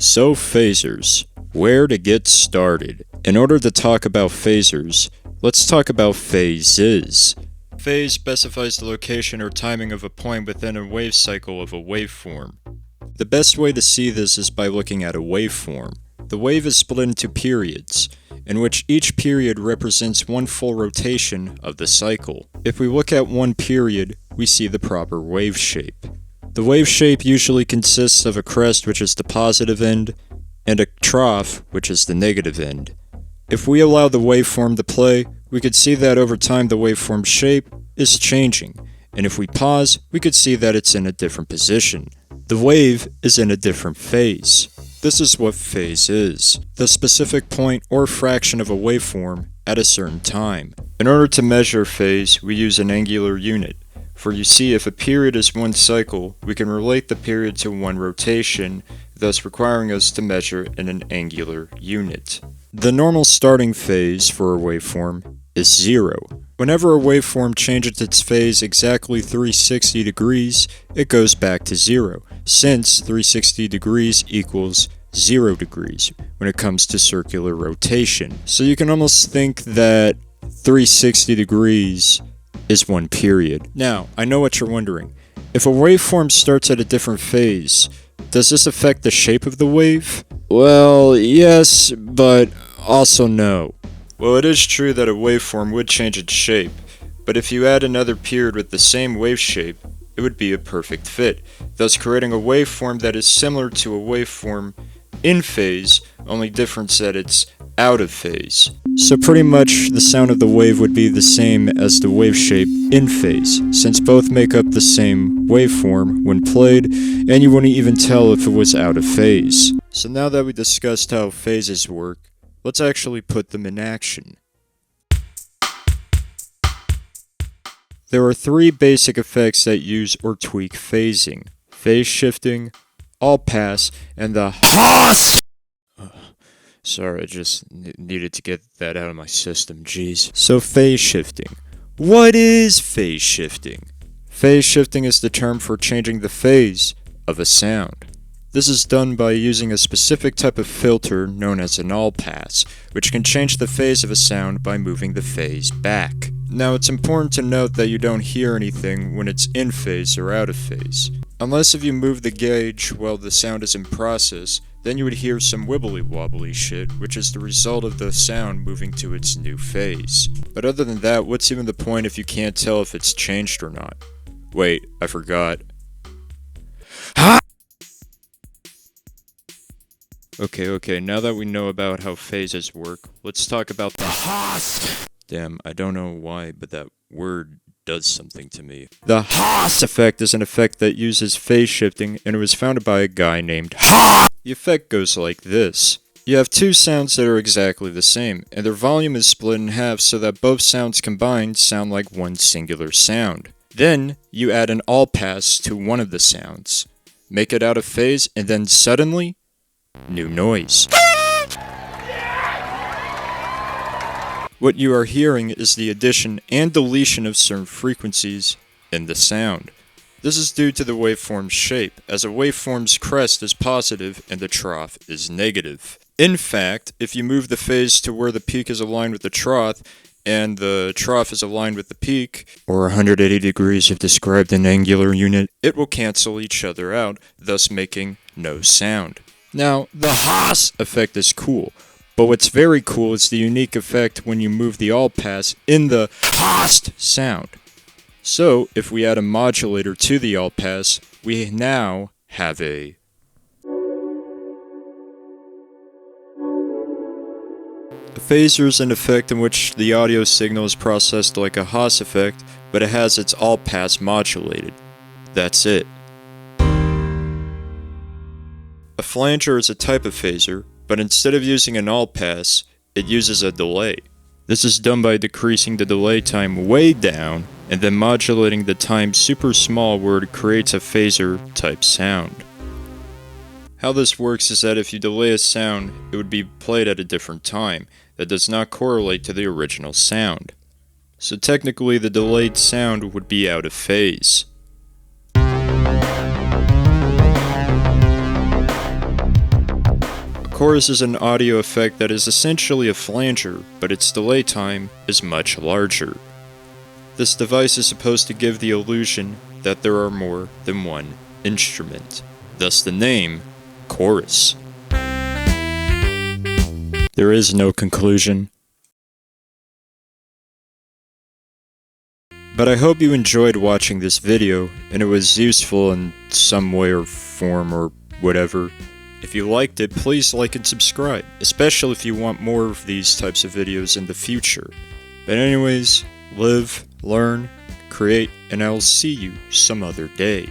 So phasors, where to get started? In order to talk about phasors, let's talk about phases. Phase specifies the location or timing of a point within a wave cycle of a waveform. The best way to see this is by looking at a waveform. The wave is split into periods, in which each period represents one full rotation of the cycle. If we look at one period, we see the proper wave shape. The wave shape usually consists of a crest, which is the positive end, and a trough, which is the negative end. If we allow the waveform to play, we could see that over time the waveform shape is changing, and if we pause, we could see that it's in a different position. The wave is in a different phase. This is what phase is, the specific point or fraction of a waveform at a certain time. In order to measure phase, we use an angular unit. For you see, if a period is one cycle, we can relate the period to one rotation, thus requiring us to measure in an angular unit. The normal starting phase for a waveform is 0. Whenever a waveform changes its phase exactly 360 degrees, it goes back to 0, since 360 degrees equals 0 degrees when it comes to circular rotation. So you can almost think that 360 degrees is one period. Now, I know what you're wondering. If a waveform starts at a different phase, does this affect the shape of the wave? Well, yes, but also no. Well, it is true that a waveform would change its shape, but if you add another period with the same wave shape, it would be a perfect fit, thus creating a waveform that is similar to a waveform in phase, only difference that it's out of phase. So pretty much the sound of the wave would be the same as the wave shape in phase, since both make up the same waveform when played, and you wouldn't even tell if it was out of phase. So now that we discussed how phases work, let's actually put them in action. There are 3 basic effects that use or tweak phasing: phase shifting, all pass, and the HOST! Sorry, I just needed to get that out of my system, jeez. So phase shifting. What is phase shifting? Phase shifting is the term for changing the phase of a sound. This is done by using a specific type of filter known as an all-pass, which can change the phase of a sound by moving the phase back. Now, it's important to note that you don't hear anything when it's in phase or out of phase. Unless if you move the gauge while the sound is in process, then you would hear some wibbly-wobbly shit, which is the result of the sound moving to its new phase. But other than that, what's even the point if you can't tell if it's changed or not? Wait, I forgot. Okay, now that we know about how phases work, let's talk about the HOST! Damn, I don't know why, but that word does something to me. The HOST effect is an effect that uses phase shifting, and it was founded by a guy named HOST! The effect goes like this. You have 2 sounds that are exactly the same, and their volume is split in half so that both sounds combined sound like one singular sound. Then, you add an all pass to one of the sounds, make it out of phase, and then suddenly, new noise. What you are hearing is the addition and deletion of certain frequencies in the sound. This is due to the waveform's shape, as a waveform's crest is positive and the trough is negative. In fact, if you move the phase to where the peak is aligned with the trough, and the trough is aligned with the peak, or 180 degrees if described in angular unit, it will cancel each other out, thus making no sound. Now, the HOST effect is cool, but what's very cool is the unique effect when you move the all pass in the HOST sound. So, if we add a modulator to the all pass, we now have a phasor is an effect in which the audio signal is processed like a HOST effect, but it has its all pass modulated. That's it. A flanger is a type of phasor, but instead of using an all pass, it uses a delay. This is done by decreasing the delay time way down, and then modulating the time super small where it creates a phasor type sound. How this works is that if you delay a sound, it would be played at a different time that does not correlate to the original sound. So technically the delayed sound would be out of phase. Chorus is an audio effect that is essentially a flanger, but its delay time is much larger. This device is supposed to give the illusion that there are more than one instrument, thus the name chorus. There is no conclusion. But I hope you enjoyed watching this video, and it was useful in some way or form or whatever. If you liked it, please like and subscribe, especially if you want more of these types of videos in the future. But anyways, live, learn, create, and I'll see you some other day.